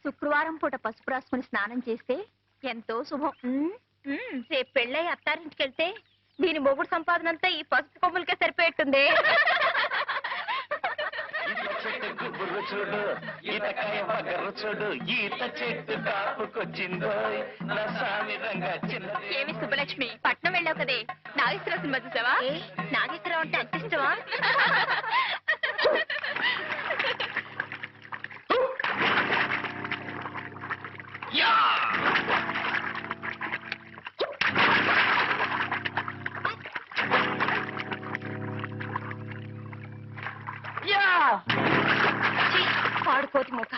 శుక్రవారం పూట పసుపు రాసుకుని స్నానం చేస్తే ఎంతో శుభం. రేపు పెళ్ళై అత్తారింటికి వెళ్తే దీని మొగుడు సంపాదన అంతా ఈ పసుపు కొమ్ములకే సరిపోయేట్టుంది. చూడు ఈతకాయ బగర్ర చూడు ఈత చెట్టు కాపుకొచ్చిందో నా సామి రంగా చిన్నది. ఏమి సుబ్బలక్ష్మి, పట్నం వెళ్ళావు కదే, నాగేశ్వరరావు సినిమా చూసావా? నాగేశ్వరరావు అంటే అంత ఇష్టమా? పాడుకోతి ముఖ.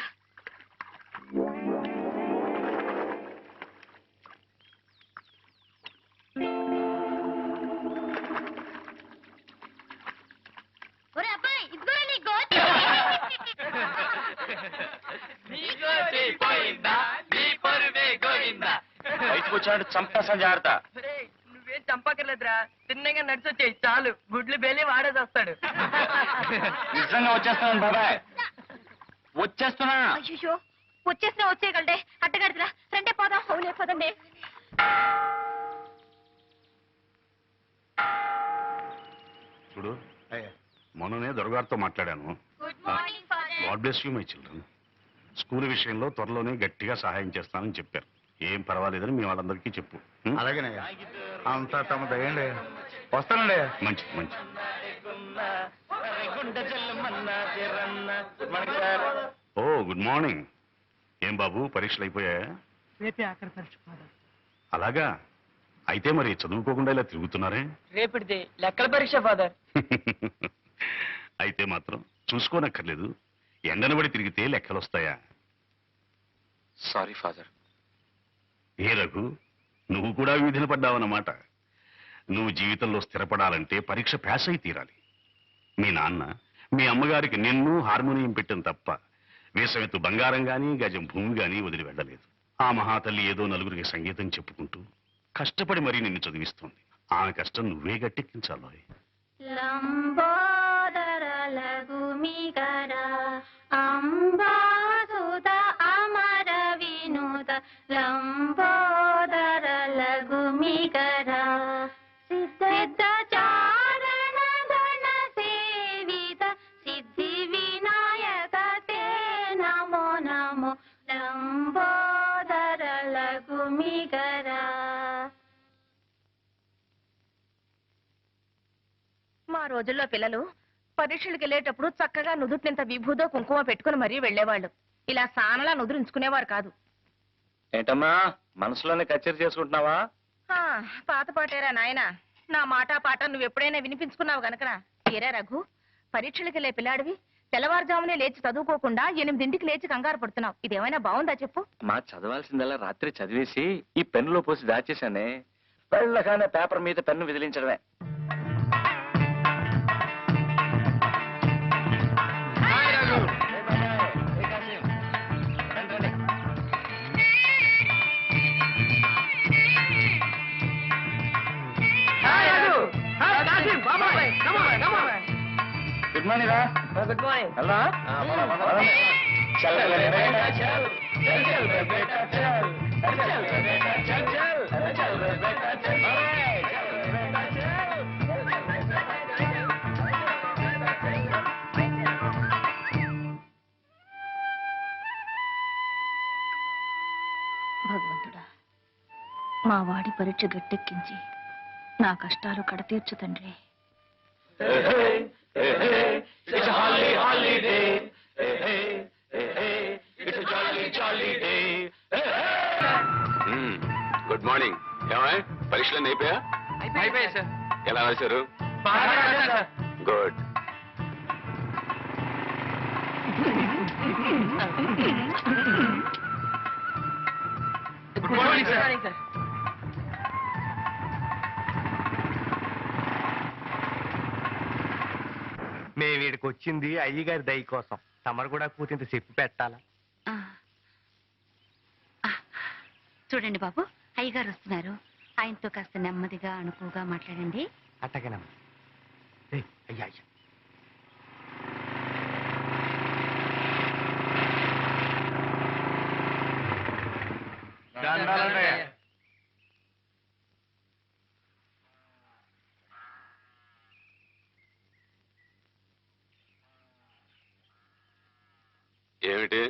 బయటకు వచ్చాడు చంపేసాను జాగ్రత్త. నువ్వేం చంపకర్లేదురా, తిన్నగా నడిచొచ్చాయి చాలు, గుడ్లు బేలి వాడేసి వస్తాడు. నిజంగా వచ్చేస్తాను బాబాయ్, వచ్చేస్తున్నా. అయ్యో వచ్చేసినా వచ్చేయగలడే, అట్టగడుతురా రండే పోదాం. అవునే పదండి. చూడు, మొన్ననే దొరగారితో మాట్లాడాను. God bless you my children. School విషయంలో త్వరలోనే గట్టిగా సహాయం చేస్తానని చెప్పారు. ఏం పర్వాలేదని మీ వాళ్ళందరికీ చెప్పు. అలాగేనయ్యా, అంతా తమ దయండి. వస్తానండి. మంచిది మంచిది. ఓ గుడ్ మార్నింగ్. ఏం బాబు, పరీక్షలు అయిపోయాయా? రేపే ఆఖరి పరీక్ష ఫాదర్. అలాగా, అయితే మరి చదువుకోకుండా ఇలా తిరుగుతున్నారే? రేపటిది లెక్కల పరీక్ష ఫాదర్. అయితే మాత్రం చూసుకోనక్కర్లేదు. ఎండనబడి తిరిగితే లెక్కలు వస్తాయా? Sorry father. ఏ రఘు, నువ్వు కూడా వీధిని పడ్డావన్నమాట. నువ్వు జీవితంలో స్థిరపడాలంటే పరీక్ష పాస్ అయి తీరాలి. మీ నాన్న మీ అమ్మగారికి నిన్ను హార్మోనియం పెట్టిన తప్ప వేసమెత్తు బంగారం గాని గజం భూమి గాని వదిలి వెళ్ళలేదు. ఆ మహాతల్లి ఏదో నలుగురికి సంగీతం చెప్పుకుంటూ కష్టపడి మరీ నిన్ను చదివిస్తోంది. ఆమె కష్టం నువ్వే గట్టెక్కించాలో. లంబోదర లఘుమికర అంబాసుత అమర వినుత లంబోదర లఘుమికర సిద్ధ చారణ గణ సేవిత సిద్ధి వినాయక తే నమో నమో లంబోదర లఘుమికర. మా రోజుల్లో పిల్లలు పరీక్షలకు వెళ్ళేటప్పుడు చక్కగా నుదుటినింత విభూదో కుంకుమ పెట్టుకుని మరీ వెళ్లేవాళ్ళు. ఇలా సానలా నుదురించుకునేవారు కాదు. ఏంటమ్మా మనసులోనే కచేరీ చేసుకుంటున్నావా? పాత పాటేరా నాయన, నా మాట పాట నువ్వెప్పుడైనా వినిపించుకున్నావు గనకనా. ఏరా రఘు, పరీక్షలకు వెళ్ళే పిల్లాడివి తెల్లవారుజామునే లేచి చదువుకోకుండా 8ంటికి లేచి కంగారు పడుతున్నావు. ఇదేమైనా బాగుందా చెప్పు? మా చదవాల్సిందల్లా రాత్రి చదివేసి ఈ పెన్నులో పోసి దాచేశానే. పెళ్ళగానే పేపర్ మీద పెన్ను విదిలించడమే. గుడ్ మార్నింగ్ రా. Good morning. హలో. భగవంతుడా, మా వాడి పరీక్ష గట్టెక్కించి నా కష్టాలు కడతీర్చు తండ్రి. Good morning. ఏమా పరీక్షలన్నీ అయిపోయా? అయిపోయాయి సార్. ఎలా రాశారు? గుడ్. Good morning sir. మేము వీడికి వచ్చింది అయ్యగారి దయ కోసం. తమరు కూడా కూతింత చెప్పి పెట్టాలా? చూడండి బాబు, అయ్యగారు వస్తున్నారు. ఆయనతో కాస్త నెమ్మదిగా అణుకుగా మాట్లాడండి. అట్టగనమ్మా. అయ్యా అయ్యా. దండాలండి. ఏమిటి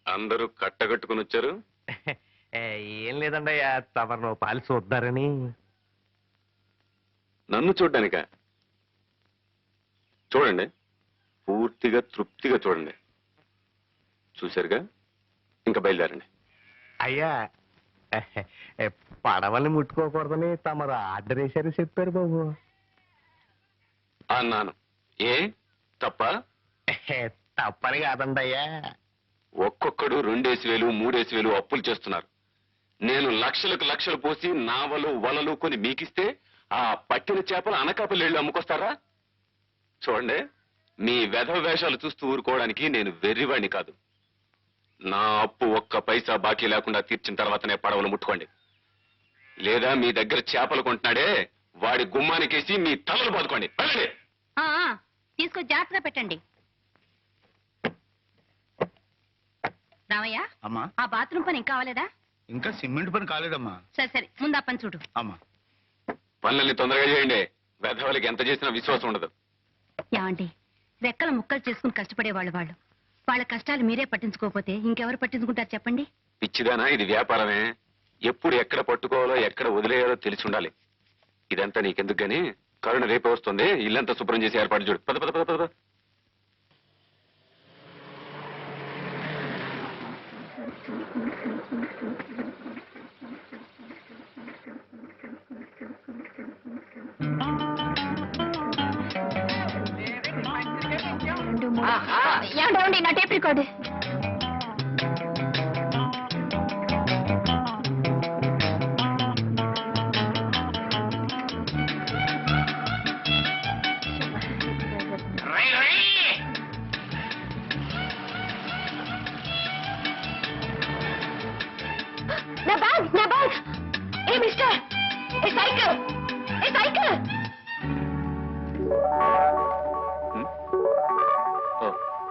అందరూ కట్టగట్టుకుని వచ్చారు? ఏం లేదండి తమరు నువ్వు పాలు చూద్దారని. నన్ను చూడ్డానిక? చూడండి, పూర్తిగా తృప్తిగా చూడండి. చూశారుగా, ఇంకా బయలుదేరండి. అయ్యా పడవల్ని ముట్టుకోకూడదని తమరు ఆర్డర్ వేశారు చెప్పారు బాబు. అన్నాను. ఏ తప్ప? తప్పని కాదండి అయ్యా. ఒక్కొక్కడు 2,000 3,000 అప్పులు చేస్తున్నారు. నేను లక్షలకు లక్షలు పోసి నావలు వలలు కొని మీకిస్తే ఆ పట్టిన చేపలు అనకాపల్లి వెళ్ళి అమ్ముకొస్తారా? చూడండి, మీ వెధవ వేషాలు చూస్తూ ఊరుకోవడానికి నేను వెర్రివాణ్ణి కాదు. నా అప్పు ఒక్క పైసా బాకీ లేకుండా తీర్చిన తర్వాతనే పడవలు ముట్టుకోండి. లేదా మీ దగ్గర చేపలు కొంటున్నాడే వాడి గుమ్మానికేసి మీ తలలు బాదుకోండి. వెళ్ళండి. తీసుకొని జాగ్రత్తగా పెట్టండి. రామయ్య, అమ్మా ఆ బాత్రూమ్ పని ఇంకా అవ్వలేదా? ఇంకా సిమెంట్ పని కాలేదమ్మా. సరే సరే, ముందు ఆ పని చూడు. అమ్మా పనులన్నీ తొందరగా చేయండి. వెధవలకి ఎంత చేసినా విశ్వాసం ఉండదు. ఏమండి, రెక్కల ముక్కలు చేసుకుని కష్టపడేవాళ్ళు వాళ్ళు. వాళ్ళ కష్టాలు మీరే పట్టించుకోకపోతే ఇంకెవరు పట్టించుకుంటారు చెప్పండి? పిచ్చిదానా, ఇది వ్యాపారమే. ఎప్పుడు ఎక్కడ పట్టుకోవాలో ఎక్కడ వదిలేయాలో తెలిసి ఉండాలి. ఇదంతా నీకెందుకు గాని, కరుణ రేపే వస్తుంది. ఇల్లంతా శుభ్రం చేసి ఏర్పాటు చూడు. పద పద పద పద. ఏమండి, నా టేప్ రికార్డు. నా బ్యాగ్, నా bag. A mister, A cycle, A cycle.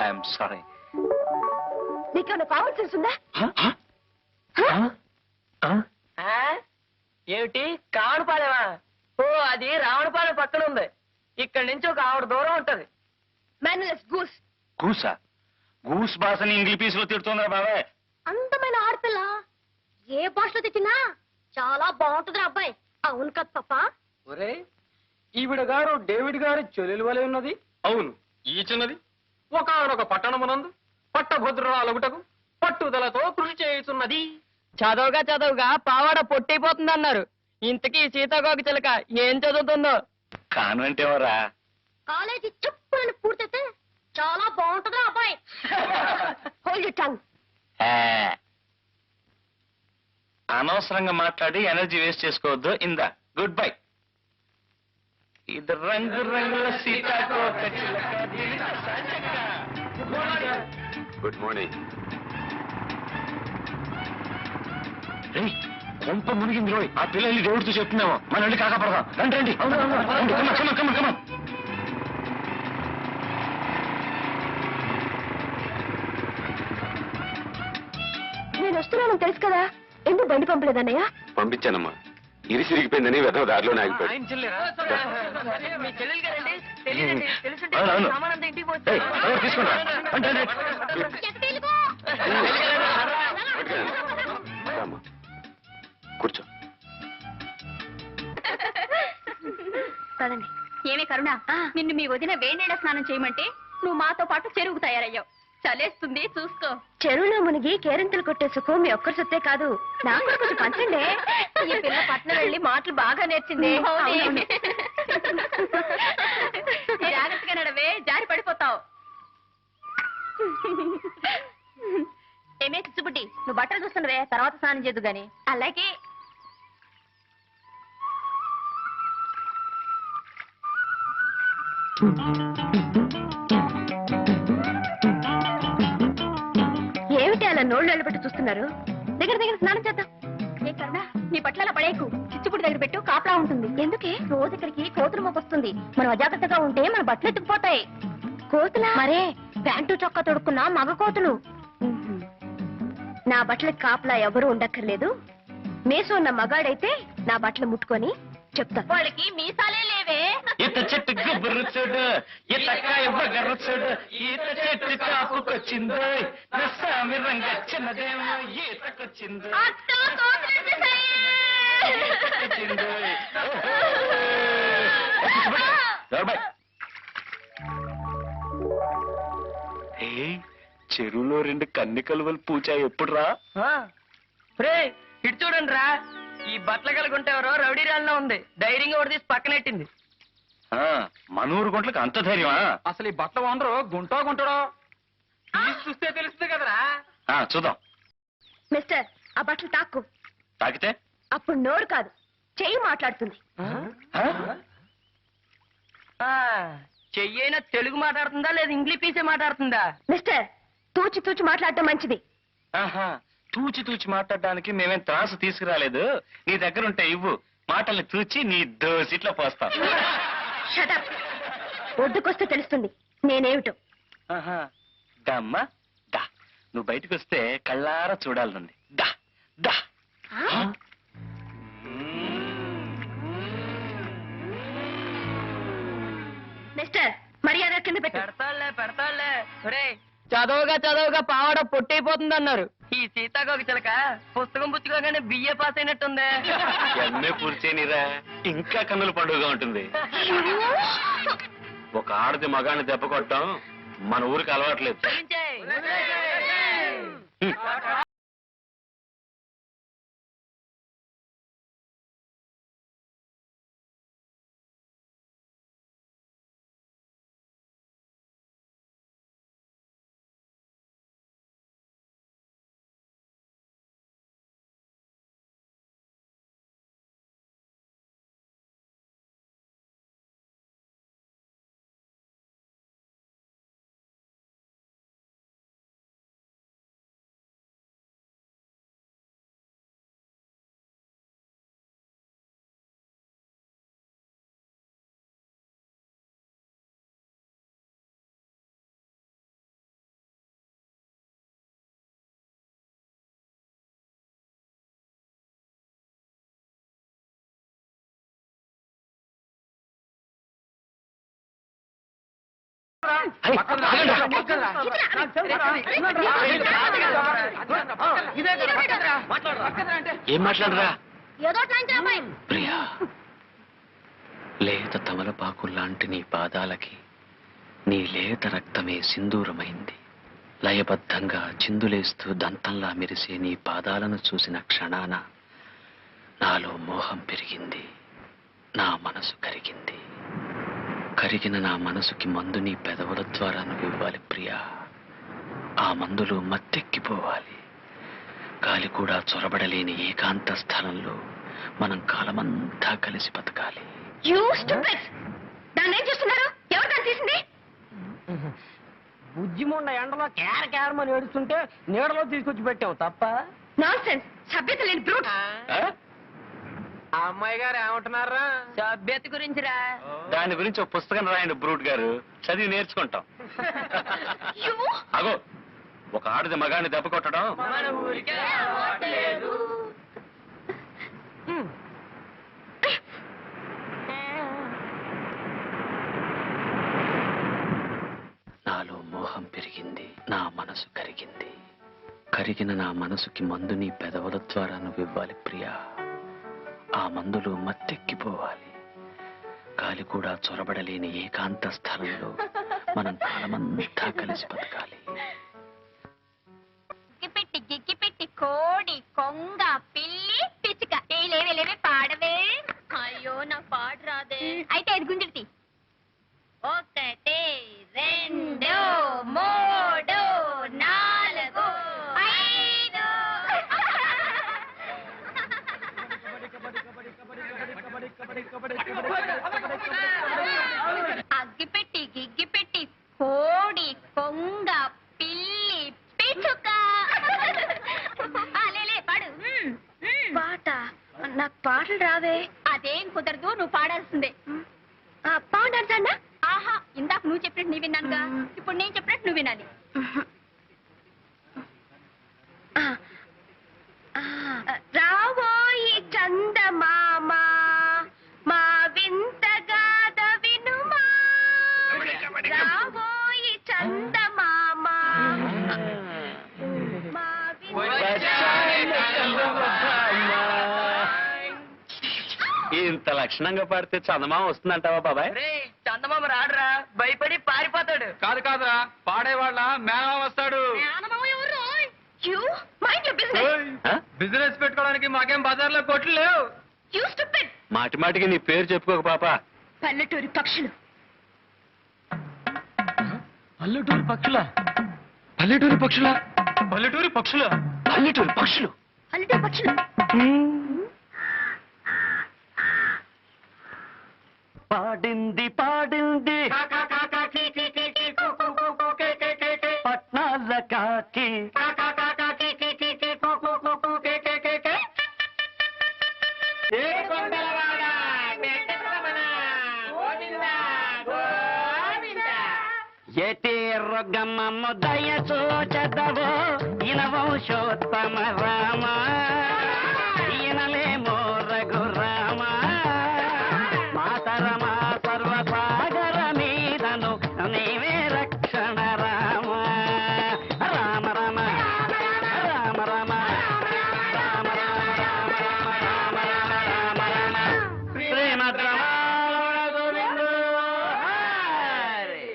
I'm sorry. నీకేమైనా కామన్ సెన్స్ ఉందా? ఏమిటి కావడపాలెమా? ఓ, అది రావణపాలెం పక్కన ఉంది. ఇక్కడి నుంచి ఒక 6 దూరం ఉంటది. మేనలెస్ గూస్. గూసా? గూస్ భాషని ఇంగ్లీష్ పీస్ లో తిడుతున్నా బాబాయ్. అందమైన ఆడపిల్ల ఏ భాషలో తెచ్చినా చాలా బాగుంటుంది అబ్బాయి. అవును కదా పాప? ఒరే, ఈవిడ గారు డేవిడ్ గారి చెల్లెలు వలె ఉన్నది. అవును, ఈ చిన్నది ఒకనొక పట్టణమునందు పట్టభద్రురాలగుటకు పట్టుదలతో కృషి చేస్తున్నది. చదవగా పావాడ పొట్టైపోతుంది అన్నారు. ఇంతకీ సీతాకోక చిలక ఏం చదువుతుందో? కాన్వెంట్ ఎవరా? కాలేజీ చెప్పులని పూర్తయితే చాలా బాగుంటుంది అబ్బాయి. Hold your tongue. అనవసరంగా మాట్లాడి ఎనర్జీ వేస్ట్ చేసుకోవద్దు. ఇందా, గుడ్ బై. ఇది రంగు రంగుల సీతాకోక చిలక. Good morning. కొంప మునిగింది రోయ్. ఆ పిల్లల్ని దేవుడితో చెప్తున్నాము. మన వెళ్ళి కాకపడదాం. రండి రండి. కమన్. నేను వస్తున్నాను తెలుసు కదా, ఎందుకు బండి పంపలేదన్నయ్య? పంపించానమ్మా. ఇరిసిరిగిపోయిందని వెధవ దారిలో ఆగిపోయాడు. ఆయన చెల్లెరా? మీ చెల్లెలు గారండి? తెలియదండి. తెలుసుంటే అవును. సామానంతా ఇంటికి ఏయ్, ఎవరు తీసుకున్నా? రండి, రండి. రామ్మా, కూర్చో. కదండి. ఏమే కరుణ, నిన్ను మీ వదిన వేణీళ్ళ స్నానం చేయమంటే నువ్వు మాతో పాటు చెరువుకు తయారయ్యావు. చలేస్తుంది చూసుకో. చెరువులో మునిగి కేరింతలు కొట్టే సుఖం మీ ఒక్కరి సొత్తే కాదు, నాకు కూడా కొంచెం పంచండి. ఈ పిల్ల పట్నం వెళ్ళి మాటలు బాగా నేర్చింది. జాగ్రత్తగా నడవే, జారి పడిపోతావు. ఏమే చిచ్చుబుడ్డి, నువ్వు బట్టలు చూస్తున్నవే, తర్వాత స్నానం చేద్దు గాని. అలాగే. ఏమిటి అలా నోళ్ళు పెట్టి చూస్తున్నారు? దగ్గర స్నానం చేద్దాం. ఏ కరుణా, నీ పట్ల అలా పడేకు. చిచ్చుపుడి దగ్గర పెట్టు, కాపలా ఉంటుంది. ఎందుకే? రోజు ఇక్కడికి కోతులు మోపొస్తుంది. మనం అజాగ్రత్తగా ఉంటే మన బట్టలు ఎత్తుకుపోతాయి. కోతులా? మరే, ప్యాంటు చొక్కా తొడుక్కున్న మగ కోతులు. నా బట్టలకి కాపలా ఎవరు ఉండక్కర్లేదు, మీసం ఉన్న మగాడైతే నా బట్టలు ముట్టుకొని చెప్తా. వాళ్ళకి మీసాలే లేవే. ఈత చెట్టు గుబ్బురు చూడు, ఈతకాయ బగరు చూడు, ఈత చెట్టు కాపుకొచ్చిందో, నస్సామి రంగచ్చినదేమో ఈతకొచ్చిందో. అత్తో కోతులొచ్చేసాయి. చెరువులో 2 కన్ని కలువలు పూచా ఎప్పుడు రా? రే ఇటు చూడండి రా, ఈ బట్టల కలుగుంటేవరో రౌడీ రాళ్ళలో ఉంది. ధైర్యంగా ఒకటి తీసి పక్కనెట్టింది. మనూరు గుంట్లకు అంత ధైర్యమా? అసలు ఈ బట్టల ఓనరు గుంటాడో చూస్తే తెలుస్తుంది కదరా. చూద్దాం. మిస్టర్, ఆ బట్టలు తాక్కు. తాకితే అప్పుడు నోరు కాదు, చెయ్యి మాట్లాడుతుంది. చెయ్యైనా తెలుగు మాట్లాడుతుందా లేదా ఇంగ్లీష్ పీసే మాట్లాడుతుందా? మిస్టర్, తూచి తూచి మాట్లాడటం మంచిది. తూచి తూచి మాట్లాడడానికి మేమేం త్రాసు తీసుకురాలేదు. నీ దగ్గర ఉంటే ఇవ్వు, మాటల్ని తూచి నీ దోసిట్లో పోస్తాం. షటప్. ఒడ్డుకొస్తే తెలుస్తుంది నేనేమిటో. దమ్మా దా, నువ్వు బయటకు వస్తే కళ్ళారా చూడాలనుంది. దా దా. మిస్టర్, మర్యాద కింద పెట్టు. పెడతాళ్లే. ఒరే చదవగా పావాడ పొట్టైపోతుంది అన్నారు. ఈ సీతాకోక చిలక పుస్తకం పుచ్చుకోగానే బిఏ పాస్ అయినట్టుంది. ఎన్నే పూర్చేనిరా, ఇంకా కన్నుల పండుగగా ఉంటుంది. ఒక ఆడది మగాన్ని దెబ్బ కొట్టడం మన ఊరికి అలవాట్లేదు. ఏం మాట్లాడరా? ప్రియా, లేత తమలపాకుల్లాంటి నీ పాదాలకి నీ లేత రక్తమే సింధూరమైంది. లయబద్ధంగా చిందులేస్తూ దంతంలా మెరిసే నీ పాదాలను చూసిన క్షణాన నాలో మోహం పెరిగింది, నా మనసు కరిగింది. కరిగిన నా మనసుకి మందు నీ పెదవుల ద్వారా నువ్వు ఇవ్వాలి ప్రియా. ఆ మందులో మత్తెక్కిపోవాలి. గాలి కూడా చొరబడలేని ఏకాంత స్థలంలో మనం కాలమంతా కలిసి బతకాలి. దాన్ని ఏం చేస్తున్నారు? ఎవరు దాన్ని తీసింది? బుజ్జిముండ ఎండలో కేరమని ఏడుస్తుంటే నీడలో తీసుకొచ్చి పెట్టావు తప్ప. నాన్సెన్స్, సభ్యత లేని బ్రూట్. ఆ అమ్మాయి గారు ఏమంటున్నారా? సభ్యత గురించిరా. దాని గురించి ఒక పుస్తకం రాయండి బ్రూట్ గారు, చదివి నేర్చుకుంటాం. అగో, ఒక ఆడది మగాన్ని దెబ్బ కొట్టడం మన ఊరికే అలవాట్లేదు. నాలో మోహం పెరిగింది, నా మనసు కరిగింది. కరిగిన నా మనసుకి మందు నీ పెదవుల ద్వారా నువ్వు ఇవ్వాలి ప్రియా. ఆ మందులో మత్తెక్కిపోవాలి. గాలి కూడా చొరబడలేని ఏకాంత స్థలంలో మనం కాలమంతా కలిసి బతకాలి. గిగ్గిపెట్టి కోడి కొంగ పిల్లి పిచ్చుక లేవే పాడవే. అయ్యో నాకు పాట రాదే. అయితే 5 గుంజలు తీ. 1 2 3 4 5. గిగ్గిపెట్టి కోడి కొంగ పిల్లి పిచ్చుక. పాడు. పాట? నాకు పాటలు రావే. అదేం కుదరదు, నువ్వు పాడాల్సిందే. పాడాల్సన్నా? ఆహా, ఇందాక నువ్వు చెప్పినట్టు నీ విన్నానుగా, ఇప్పుడు నేను చెప్పినట్టు నువ్వు వినాలి. రావోయి ఇంత లక్షణంగా పాడితే చందమామ వస్తుందంటావా బాబాయ్? చందమామ రాడురా, భయపడి పారిపోతాడు. కాదు కాదురా, పాడేవాళ్ళ మేనమామ వస్తాడు. బిజినెస్ పెట్టుకోవడానికి మాకేం బజార్లో కొట్లు లేవు. మాటి మాటికి నీ పేరు చెప్పుకోక పాప. పల్లెటూరి పక్షులు. పల్లెటూరు పక్షుల పల్లెటూరు పక్షుల పల్లెటూరు పక్షుల పల్లెటూరు పక్షులు. పల్లెటూరి పక్షులు. పాడింది పాడింది పట్నాల కాకి ఎటే రొగ్గమ్మ దయ చూచదవో ఇన వంశోత్తమ రామ ఈయనలేమో రఘురామ మాతరమా సర్వసాగర మీదను నీవే రక్షణ రామ రామ రామ రామ రామ రామ రామ రామ రామ రామ రామ ప్రేమ గోవిందో హరి.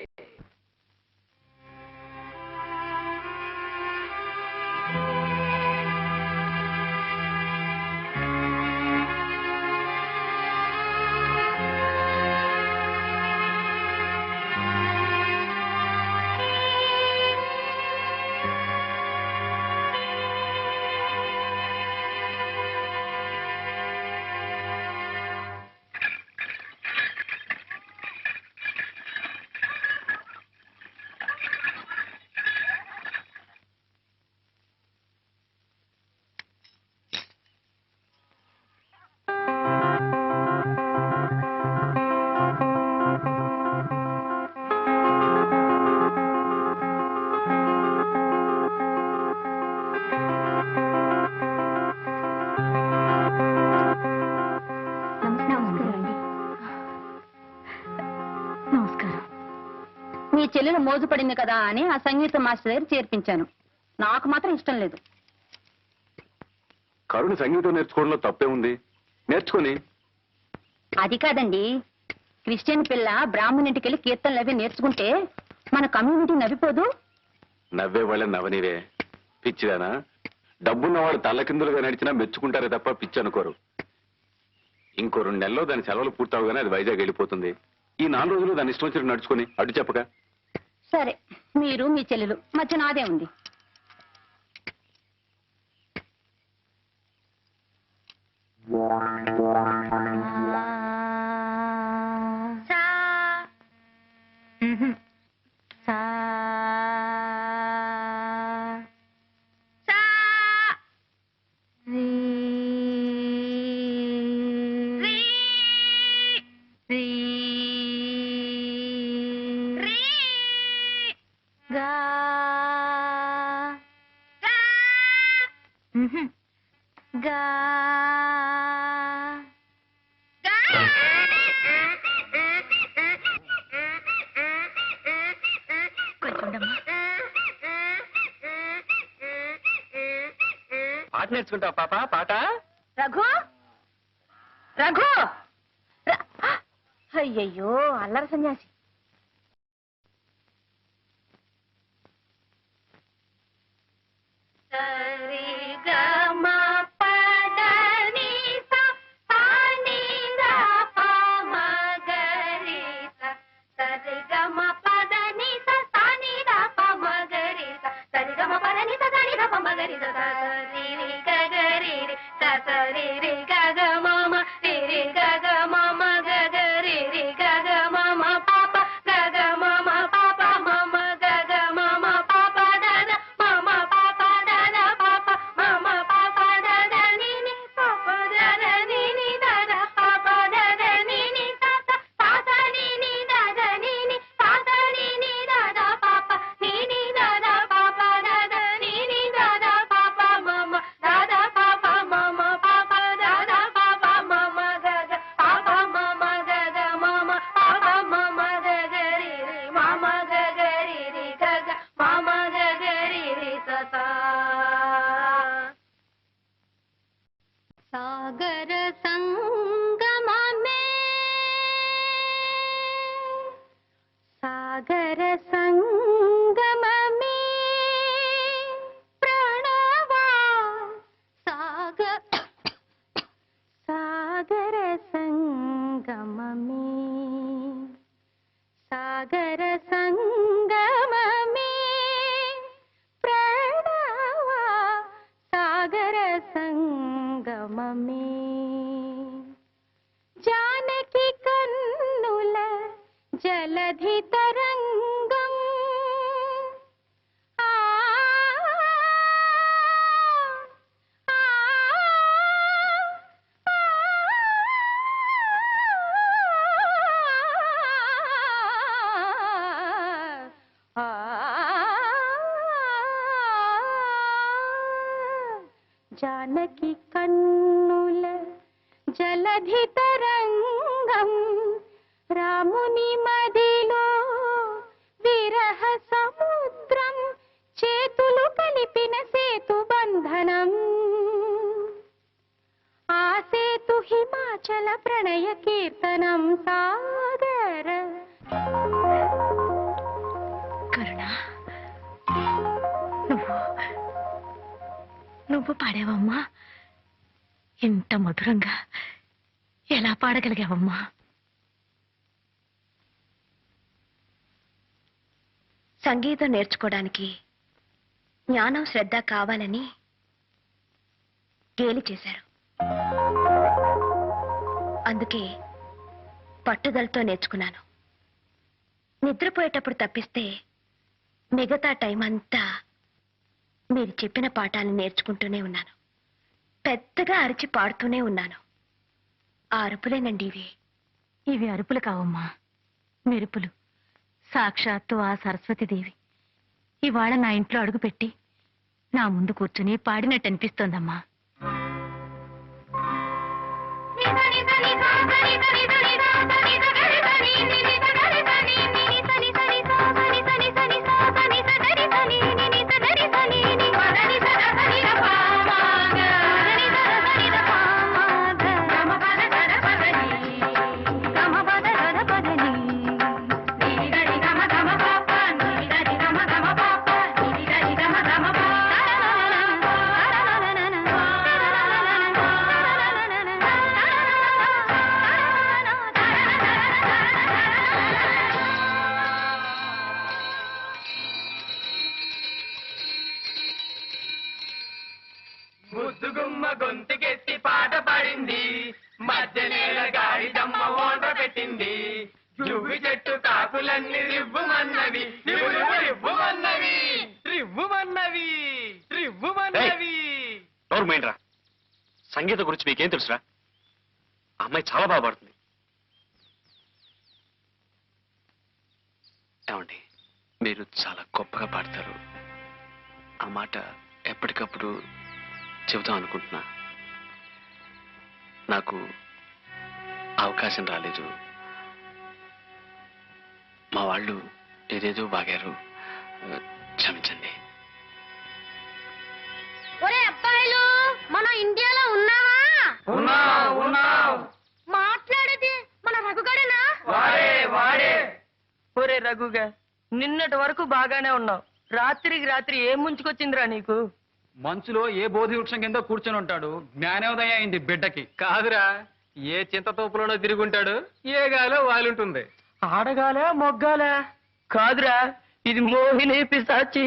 నమస్కారం. మీ చెల్లెలు మోజుపడింది కదా అని ఆ సంగీత మాస్టర్ దగ్గర చేర్పించాను. నాకు మాత్రం ఇష్టం లేదు. కరుణ సంగీతం నేర్చుకోవడంలో తప్పే ఉంది, నేర్చుకొని. అది కాదండి, క్రిస్టియన్ పిల్ల బ్రాహ్మణింటికి వెళ్ళి కీర్తనలు అవి నేర్చుకుంటే మన కమ్యూనిటీ నవ్విపోదు. నవ్వే వాళ్ళని నవ్వనివే పిచ్చిదానా. డబ్బున్నవాడు తల్లకిందులుగా నడిచినా మెచ్చుకుంటారే తప్ప పిచ్చి అనుకోరు. ఇంకో 2 నెలల్లో దాని సెలవులు పూర్తవగానే అది వైజాగ్ వెళ్ళిపోతుంది. ఈ 4 రోజులు దాని ఇష్టం వచ్చినట్టు నడుచుకొని అడ్డు చెప్పక. సరే, మీరు మీ చెల్లెలు మధ్య నాదే ఉంది. పాట నేర్చుకుంటావు పాప? పాట రఘు, రఘు, అయ్యయ్యో అల్లరి సన్యాసి. సాగర సంగమమే సాగర సంగమమే ప్రణవా సాగర సంగమమే సాగర సంగమమే ప్రణవా సాగర సంగమమే జానకి కన్నుల జలధి తరంగం ఆ జానకి కన్నుల జలధి తరంగం రాముని మదిలో విరహ సముద్రం చేతులు కలిపిన సేతు బంధనం ఆ సేతు హిమాచల ప్రణయ కీర్తనం సాగర కరుణ నువ్వు పాడావమ్మా ఇంత మధురంగా ఎలా పాడగలిగావమ్మా సంగీతం నేర్చుకోవడానికి జ్ఞానం శ్రద్ధ కావాలని గేలి చేశారు. అందుకే పట్టుదలతో నేర్చుకున్నాను. నిద్రపోయేటప్పుడు తప్పిస్తే మిగతా టైం అంతా మీరు చెప్పిన పాఠాలను నేర్చుకుంటూనే ఉన్నాను. పెద్దగా అరిచి పాడుతూనే ఉన్నాను. ఆ అరుపులేనండి ఇవి అరుపులు కావమ్మా, మెరుపులు. సాక్షాత్తు ఆ సరస్వతీదేవి ఇవాళ నా ఇంట్లో అడుగుపెట్టి నా ముందు కూర్చుని పాడినట్టు అనిపిస్తోందమ్మా. ముద్దుగుమ్మ గొంతుకెత్తి పాట పాడింది, మధ్య నేల గాడిదమ్మ ఓంట పెట్టింది. జువ్వి చెట్టు కాకులన్నీ రివ్వుమన్నవి, రివ్వుమన్నవి, రివ్వుమన్నవి, రివ్వుమన్నవి. నోరుమేంట్రా, సంగీతం గురించి మీకేం తెలుసురా? ఆ అమ్మాయి చాలా బాగా పాడుతుంది. ఏమండి, మీరు చాలా గొప్పగా పాడతారు. ఆ మాట ఎప్పటికప్పుడు చెబుతాం అనుకుంటున్నా. నాకు అవకాశం రాలేదు. మా వాళ్ళు ఏదేదో బాగారు, క్షమించండి. ఒరే అబ్బాయిలు, మనం ఇండియాలో ఉన్నావా? మాట్లాడేది మన రఘుగాడేనా? ఒరే రఘుగా, నిన్నటి వరకు బాగానే ఉన్నావు. రాత్రికి రాత్రి ఏం ముంచుకొచ్చిందిరా నీకు? మంచులో ఏ బోధి వృక్షం కింద కూర్చొని ఉంటాడు, జ్ఞానోదయం అయింది బిడ్డకి. కాదురా, ఏ చింతతోపులోనో తిరుగుంటాడు, ఏ గాలో వాలుంటుంది. ఆడగాలే మొగ్గాలే? కాదురా, ఇది మోహిని పిశాచి.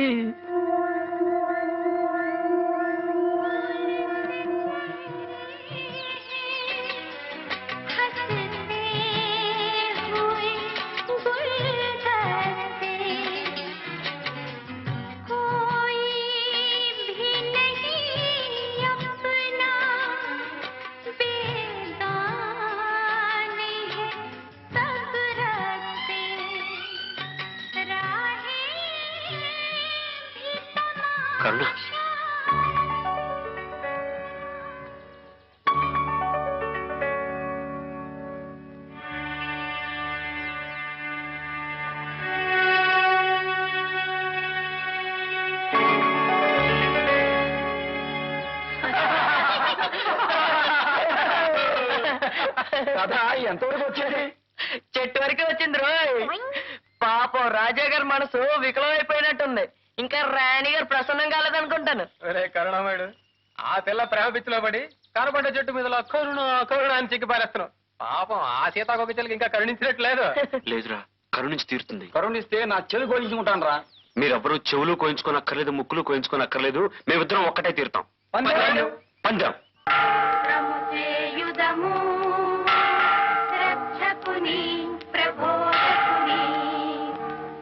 కరుణ, కథ ఎంతవరకు వచ్చేది? చెట్టు వరకే వచ్చింది రోయ్. పాపం రాజా గారి మనసు వికలం అయిపోయినట్టుంది. ఇంకా రాణి గారు ప్రసన్నం కాలేదనుకుంటాను. ఒరే కరుణామయుడు, ఆ పిల్ల ప్రేమ పిచ్చిలో పడి కనపడ్డ చెట్టు మీద కరుణ అని చిక్కి పారేస్తున్నావు. పాపం ఆ సీతాకొక చెల్లికి ఇంకా కరుణించినట్లేదు. లేదురా, కరుణించి తీరుతుంది. కరుణిస్తే నా చెవి కోయించుకుంటాను రా. మీరెవ్వరూ చెవులు కోయించుకోనక్కర్లేదు, ముక్కులు కోయించుకోనక్కర్లేదు. మేమిద్దరం ఒక్కటే తీరుతాం. పందెం. చేయుదము రక్షకుని ప్రబోధకుని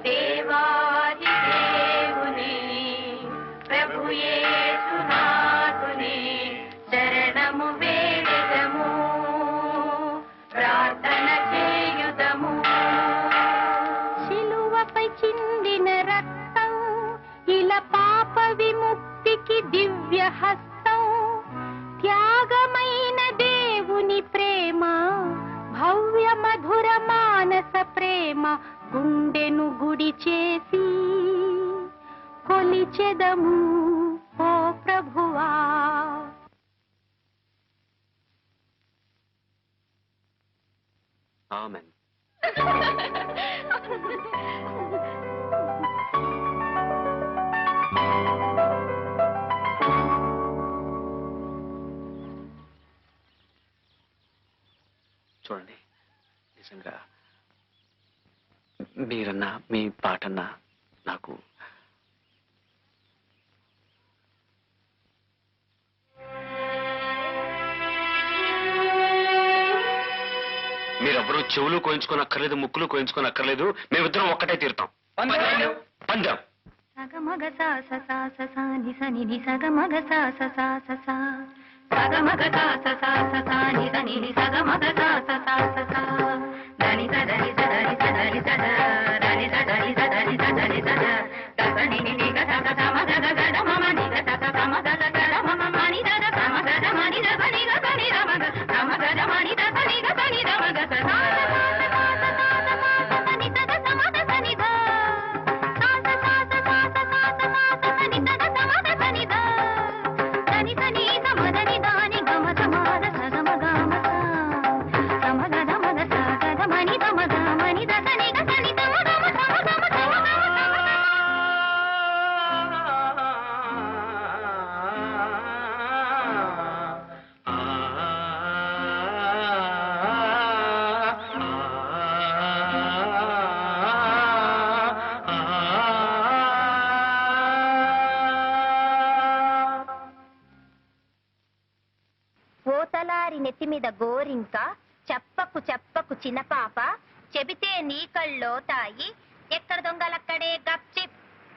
దేవాది దేవుని ప్రభు యేసునాథుని శరణము వేడెదము ప్రార్థన చేయుదము. శిలువపై చిందిన రక్తం ఇలా పాప విముక్తికి దివ్య హస్తం. త్యాగమైన దేవుని ప్రేమ భవ్య మధుర మానస ప్రేమ గుండెను గుడి చేసి కొలిచెదము ఓ ప్రభువా. ఆమెన్. చూడండి, నిజంగా మీరన్నా మీ పాటన్నా నాకు మీరెవ్వరూ చెవులు కోయించుకోనక్కర్లేదు, ముక్కులు కోయించుకోనక్కర్లేదు. మేమిద్దరం ఒక్కటే తీరుతాం. పందెం. సగమగ సాస సాస సాని సని ని సగమగ సాస సాస సా సగమగ సాస సాస సాని సని ని సగమగ సాస సాస సా దని సదని సదని సదని సద దని సదని సదని సదని సద దసని ని ని గ సగ సమగ గ గ డ మమ ని గ సగ సమగ గ గ డ మమ మని ద ద సమగ డ మని ద సని గ సని ద మగ సమగ డ మని ద సని గ సని ద మగ స సా ఓతలారి నెత్తి మీద గోరింక చెప్పకు చెప్పకు చిన్నపాప చెబితే నీ కళ్ళో తాయి ఎక్కడ దొంగలక్కడే గప్చిప్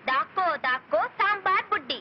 దాక్కో దాక్కో సాంబార్ బుడ్డి.